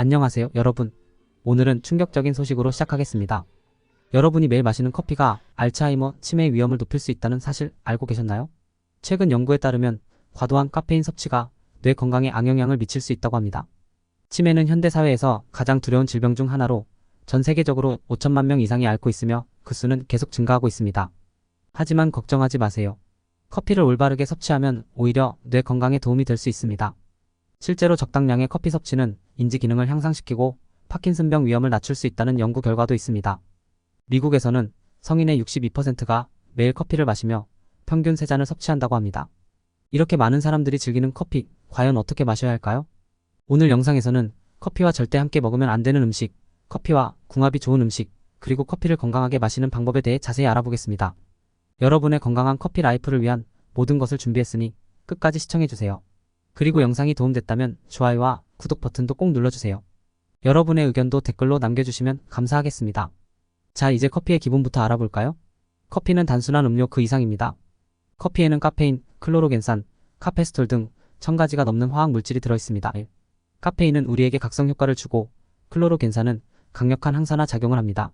안녕하세요, 여러분. 오늘은 충격적인 소식으로 시작하겠습니다. 여러분이 매일 마시는 커피가 알츠하이머 치매 위험을 높일 수 있다는 사실 알고 계셨나요? 최근 연구에 따르면 과도한 카페인 섭취가 뇌 건강에 악영향을 미칠 수 있다고 합니다. 치매는 현대 사회에서 가장 두려운 질병 중 하나로 전 세계적으로 5천만 명 이상이 앓고 있으며 그 수는 계속 증가하고 있습니다. 하지만 걱정하지 마세요. 커피를 올바르게 섭취하면 오히려 뇌 건강에 도움이 될 수 있습니다. 실제로 적당량의 커피 섭취는 인지 기능을 향상시키고 파킨슨병 위험을 낮출 수 있다는 연구 결과도 있습니다. 미국에서는 성인의 62%가 매일 커피를 마시며 평균 3잔을 섭취한다고 합니다. 이렇게 많은 사람들이 즐기는 커피, 과연 어떻게 마셔야 할까요? 오늘 영상에서는 커피와 절대 함께 먹으면 안 되는 음식, 커피와 궁합이 좋은 음식, 그리고 커피를 건강하게 마시는 방법에 대해 자세히 알아보겠습니다. 여러분의 건강한 커피 라이프를 위한 모든 것을 준비했으니 끝까지 시청해주세요. 그리고 영상이 도움됐다면 좋아요와 구독 버튼도 꼭 눌러주세요. 여러분의 의견도 댓글로 남겨주시면 감사하겠습니다. 자, 이제 커피의 기본부터 알아볼까요? 커피는 단순한 음료 그 이상입니다. 커피에는 카페인, 클로로겐산, 카페스톨 등 1000가지가 넘는 화학 물질이 들어있습니다. 카페인은 우리에게 각성 효과를 주고 클로로겐산은 강력한 항산화 작용을 합니다.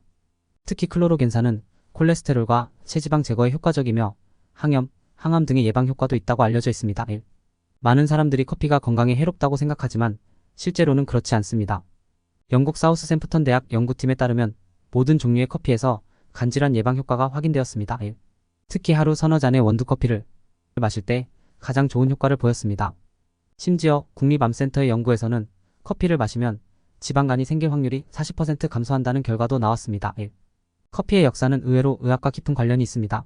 특히 클로로겐산은 콜레스테롤과 체지방 제거에 효과적이며 항염, 항암 등의 예방 효과도 있다고 알려져 있습니다. 많은 사람들이 커피가 건강에 해롭다고 생각하지만 실제로는 그렇지 않습니다. 영국 사우스샘프턴 대학 연구팀에 따르면 모든 종류의 커피에서 간질환 예방 효과가 확인되었습니다. 특히 하루 서너 잔의 원두커피를 마실 때 가장 좋은 효과를 보였습니다. 심지어 국립암센터의 연구에서는 커피를 마시면 지방간이 생길 확률이 40% 감소한다는 결과도 나왔습니다. 커피의 역사는 의외로 의학과 깊은 관련이 있습니다.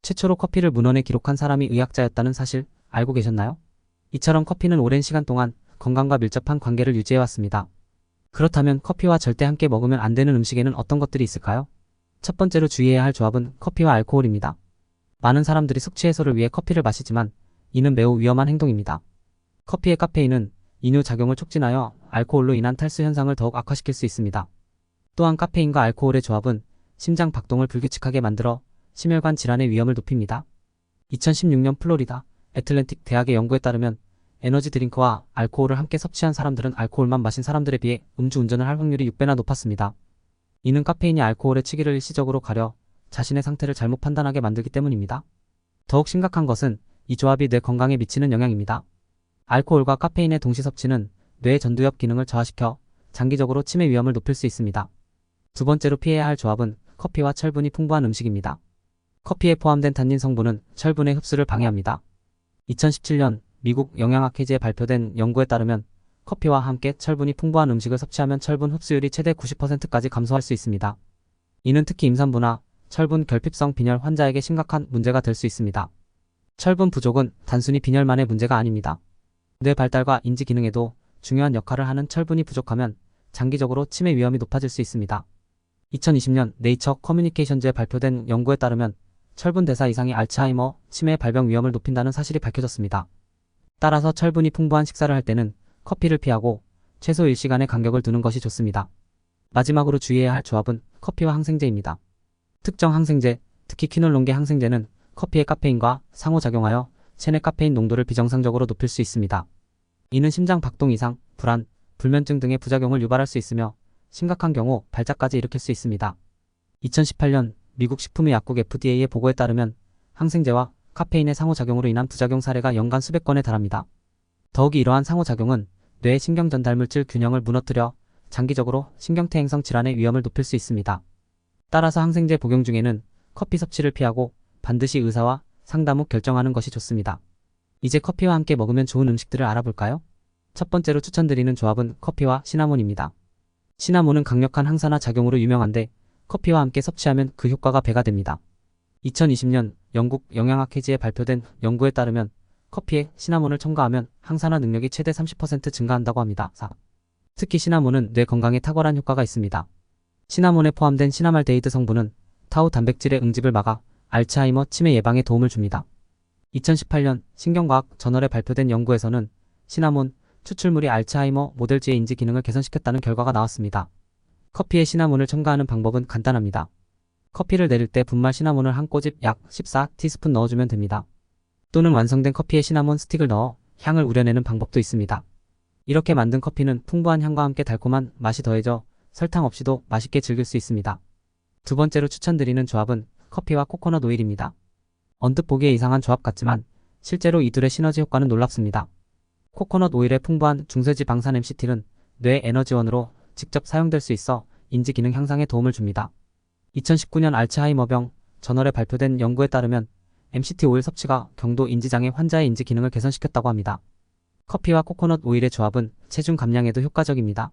최초로 커피를 문헌에 기록한 사람이 의학자였다는 사실 알고 계셨나요? 이처럼 커피는 오랜 시간 동안 건강과 밀접한 관계를 유지해왔습니다. 그렇다면 커피와 절대 함께 먹으면 안 되는 음식에는 어떤 것들이 있을까요? 첫 번째로 주의해야 할 조합은 커피와 알코올입니다. 많은 사람들이 숙취 해소를 위해 커피를 마시지만 이는 매우 위험한 행동입니다. 커피의 카페인은 이뇨 작용을 촉진하여 알코올로 인한 탈수 현상을 더욱 악화시킬 수 있습니다. 또한 카페인과 알코올의 조합은 심장 박동을 불규칙하게 만들어 심혈관 질환의 위험을 높입니다. 2016년 플로리다 애틀랜틱 대학의 연구에 따르면 에너지 드링크와 알코올을 함께 섭취한 사람들은 알코올만 마신 사람들에 비해 음주운전을 할 확률이 6배나 높았습니다. 이는 카페인이 알코올의 치기를 일시적으로 가려 자신의 상태를 잘못 판단하게 만들기 때문입니다. 더욱 심각한 것은 이 조합이 뇌 건강에 미치는 영향입니다. 알코올과 카페인의 동시 섭취는 뇌의 전두엽 기능을 저하시켜 장기적으로 치매 위험을 높일 수 있습니다. 두 번째로 피해야 할 조합은 커피와 철분이 풍부한 음식입니다. 커피에 포함된 탄닌 성분은 철분의 흡수를 방해합니다. 2017년 미국 영양학회지에 발표된 연구에 따르면 커피와 함께 철분이 풍부한 음식을 섭취하면 철분 흡수율이 최대 90%까지 감소할 수 있습니다. 이는 특히 임산부나 철분 결핍성 빈혈 환자에게 심각한 문제가 될 수 있습니다. 철분 부족은 단순히 빈혈만의 문제가 아닙니다. 뇌 발달과 인지 기능에도 중요한 역할을 하는 철분이 부족하면 장기적으로 치매 위험이 높아질 수 있습니다. 2020년 네이처 커뮤니케이션즈에 발표된 연구에 따르면 철분 대사 이상이 알츠하이머, 치매 발병 위험을 높인다는 사실이 밝혀졌습니다. 따라서 철분이 풍부한 식사를 할 때는 커피를 피하고 최소 1시간의 간격을 두는 것이 좋습니다. 마지막으로 주의해야 할 조합은 커피와 항생제입니다. 특정 항생제, 특히 퀴놀론계 항생제는 커피의 카페인과 상호작용하여 체내 카페인 농도를 비정상적으로 높일 수 있습니다. 이는 심장 박동 이상, 불안, 불면증 등의 부작용을 유발할 수 있으며 심각한 경우 발작까지 일으킬 수 있습니다. 2018년 미국 식품의약국 FDA의 보고에 따르면 항생제와 카페인의 상호작용으로 인한 부작용 사례가 연간 수백 건에 달합니다. 더욱이 이러한 상호작용은 뇌의 신경전달물질 균형을 무너뜨려 장기적으로 신경퇴행성 질환의 위험을 높일 수 있습니다. 따라서 항생제 복용 중에는 커피 섭취를 피하고 반드시 의사와 상담 후 결정하는 것이 좋습니다. 이제 커피와 함께 먹으면 좋은 음식들을 알아볼까요? 첫 번째로 추천드리는 조합은 커피와 시나몬입니다. 시나몬은 강력한 항산화 작용으로 유명한데 커피와 함께 섭취하면 그 효과가 배가 됩니다. 2020년 영국 영양학회지에 발표된 연구에 따르면 커피에 시나몬을 첨가하면 항산화 능력이 최대 30% 증가한다고 합니다. 특히 시나몬은 뇌 건강에 탁월한 효과가 있습니다. 시나몬에 포함된 시나말데히드 성분은 타우 단백질의 응집을 막아 알츠하이머 치매 예방에 도움을 줍니다. 2018년 신경과학 저널에 발표된 연구에서는 시나몬 추출물이 알츠하이머 모델지의 인지 기능을 개선시켰다는 결과가 나왔습니다. 커피에 시나몬을 첨가하는 방법은 간단합니다. 커피를 내릴 때 분말 시나몬을 한 꼬집 약 14티스푼 넣어주면 됩니다. 또는 완성된 커피에 시나몬 스틱을 넣어 향을 우려내는 방법도 있습니다. 이렇게 만든 커피는 풍부한 향과 함께 달콤한 맛이 더해져 설탕 없이도 맛있게 즐길 수 있습니다. 두 번째로 추천드리는 조합은 커피와 코코넛 오일입니다. 언뜻 보기에 이상한 조합 같지만 실제로 이 둘의 시너지 효과는 놀랍습니다. 코코넛 오일의 풍부한 중세지 방산 MCT는 뇌 에너지원으로 직접 사용될 수 있어 인지 기능 향상에 도움을 줍니다. 2019년 알츠하이머병 저널에 발표된 연구에 따르면 MCT 오일 섭취가 경도 인지장애 환자의 인지 기능을 개선시켰다고 합니다. 커피와 코코넛 오일의 조합은 체중 감량에도 효과적입니다.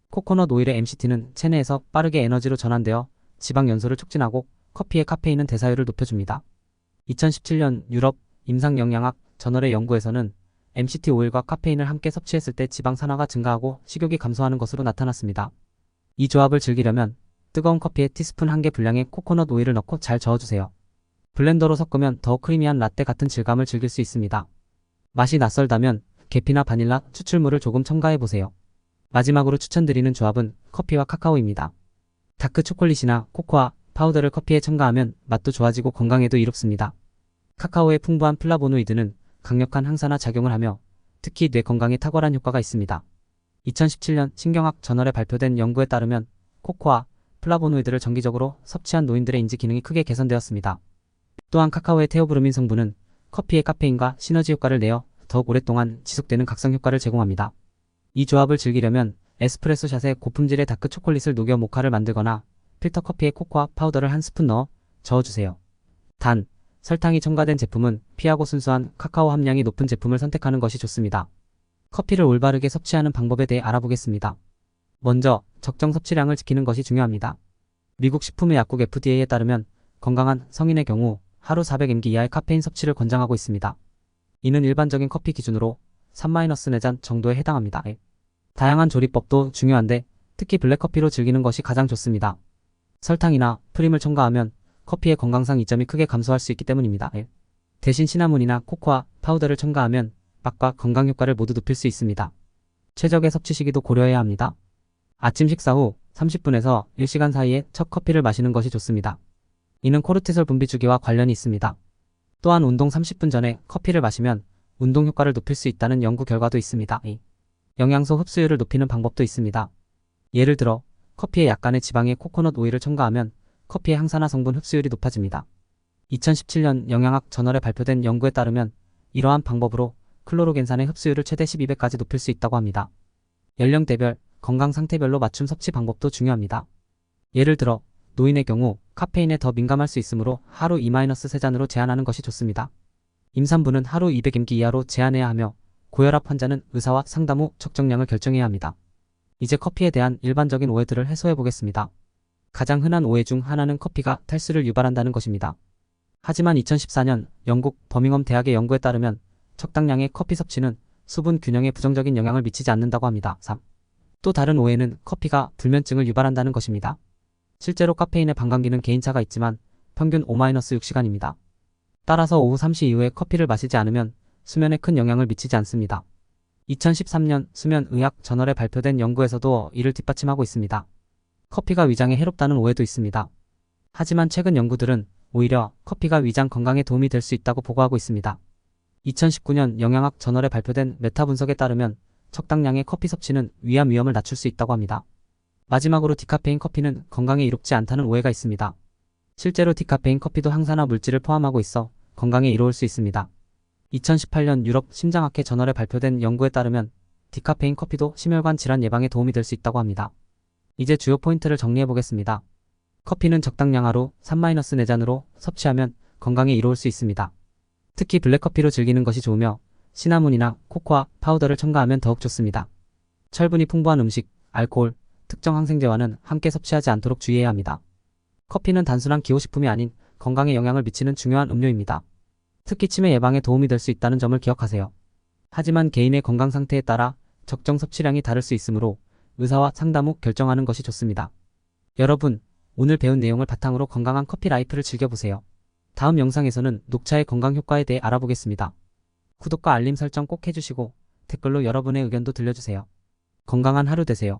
코코넛 오일의 MCT는 체내에서 빠르게 에너지로 전환되어 지방 연소를 촉진하고 커피의 카페인은 대사율을 높여줍니다. 2017년 유럽 임상영양학 저널의 연구에서는 MCT 오일과 카페인을 함께 섭취했을 때 지방 산화가 증가하고 식욕이 감소하는 것으로 나타났습니다. 이 조합을 즐기려면 뜨거운 커피에 티스푼 1개 분량의 코코넛 오일을 넣고 잘 저어주세요. 블렌더로 섞으면 더 크리미한 라떼 같은 질감을 즐길 수 있습니다. 맛이 낯설다면 계피나 바닐라, 추출물을 조금 첨가해보세요. 마지막으로 추천드리는 조합은 커피와 카카오입니다. 다크 초콜릿이나 코코아 파우더를 커피에 첨가하면 맛도 좋아지고 건강에도 이롭습니다. 카카오의 풍부한 플라보노이드는 강력한 항산화 작용을 하며 특히 뇌 건강에 탁월한 효과가 있습니다. 2017년 신경학 저널에 발표된 연구에 따르면 코코아, 플라보노이드를 정기적으로 섭취한 노인들의 인지 기능이 크게 개선되었습니다. 또한 카카오의 테오브로민 성분은 커피의 카페인과 시너지 효과를 내어 더욱 오랫동안 지속되는 각성 효과를 제공합니다. 이 조합을 즐기려면 에스프레소 샷에 고품질의 다크 초콜릿을 녹여 모카를 만들거나 필터 커피에 코코아 파우더를 한 스푼 넣어 저어주세요. 단, 설탕이 첨가된 제품은 피하고 순수한 카카오 함량이 높은 제품을 선택하는 것이 좋습니다. 커피를 올바르게 섭취하는 방법에 대해 알아보겠습니다. 먼저 적정 섭취량을 지키는 것이 중요합니다. 미국 식품의 약국 FDA에 따르면 건강한 성인의 경우 하루 400mg 이하의 카페인 섭취를 권장하고 있습니다. 이는 일반적인 커피 기준으로 3-4잔 정도에 해당합니다. 다양한 조리법도 중요한데 특히 블랙커피로 즐기는 것이 가장 좋습니다. 설탕이나 프림을 첨가하면 커피의 건강상 이점이 크게 감소할 수 있기 때문입니다. 대신 시나몬이나 코코아 파우더를 첨가하면 맛과 건강 효과를 모두 높일 수 있습니다. 최적의 섭취 시기도 고려해야 합니다. 아침 식사 후 30분에서 1시간 사이에 첫 커피를 마시는 것이 좋습니다. 이는 코르티솔 분비 주기와 관련이 있습니다. 또한 운동 30분 전에 커피를 마시면 운동 효과를 높일 수 있다는 연구 결과도 있습니다. 영양소 흡수율을 높이는 방법도 있습니다. 예를 들어 커피에 약간의 지방의 코코넛 오일을 첨가하면 커피의 항산화 성분 흡수율이 높아집니다. 2017년 영양학 저널에 발표된 연구에 따르면 이러한 방법으로 클로로겐산의 흡수율을 최대 12배까지 높일 수 있다고 합니다. 연령대별, 건강 상태별로 맞춤 섭취 방법도 중요합니다. 예를 들어 노인의 경우 카페인에 더 민감할 수 있으므로 하루 2-3잔으로 제한하는 것이 좋습니다. 임산부는 하루 200mg 이하로 제한해야 하며 고혈압 환자는 의사와 상담 후 적정량을 결정해야 합니다. 이제 커피에 대한 일반적인 오해들을 해소해 보겠습니다. 가장 흔한 오해 중 하나는 커피가 탈수를 유발한다는 것입니다. 하지만 2014년 영국 버밍엄 대학의 연구에 따르면 적당량의 커피 섭취는 수분 균형에 부정적인 영향을 미치지 않는다고 합니다. 3. 또 다른 오해는 커피가 불면증을 유발한다는 것입니다. 실제로 카페인의 반감기는 개인차가 있지만 평균 5-6시간입니다. 따라서 오후 3시 이후에 커피를 마시지 않으면 수면에 큰 영향을 미치지 않습니다. 2013년 수면의학 저널에 발표된 연구에서도 이를 뒷받침하고 있습니다. 커피가 위장에 해롭다는 오해도 있습니다. 하지만 최근 연구들은 오히려 커피가 위장 건강에 도움이 될 수 있다고 보고하고 있습니다. 2019년 영양학 저널에 발표된 메타 분석에 따르면 적당량의 커피 섭취는 위암 위험을 낮출 수 있다고 합니다. 마지막으로 디카페인 커피는 건강에 이롭지 않다는 오해가 있습니다. 실제로 디카페인 커피도 항산화 물질을 포함하고 있어 건강에 이로울 수 있습니다. 2018년 유럽 심장학회 저널에 발표된 연구에 따르면 디카페인 커피도 심혈관 질환 예방에 도움이 될 수 있다고 합니다. 이제 주요 포인트를 정리해 보겠습니다. 커피는 적당량 하루 3-4잔으로 섭취하면 건강에 이로울 수 있습니다. 특히 블랙커피로 즐기는 것이 좋으며 시나몬이나 코코아 파우더를 첨가하면 더욱 좋습니다. 철분이 풍부한 음식, 알코올, 특정 항생제와는 함께 섭취하지 않도록 주의해야 합니다. 커피는 단순한 기호식품이 아닌 건강에 영향을 미치는 중요한 음료입니다. 특히 치매 예방에 도움이 될 수 있다는 점을 기억하세요. 하지만 개인의 건강 상태에 따라 적정 섭취량이 다를 수 있으므로 의사와 상담 후 결정하는 것이 좋습니다. 여러분, 오늘 배운 내용을 바탕으로 건강한 커피 라이프를 즐겨보세요. 다음 영상에서는 녹차의 건강 효과에 대해 알아보겠습니다. 구독과 알림 설정 꼭 해주시고 댓글로 여러분의 의견도 들려주세요. 건강한 하루 되세요.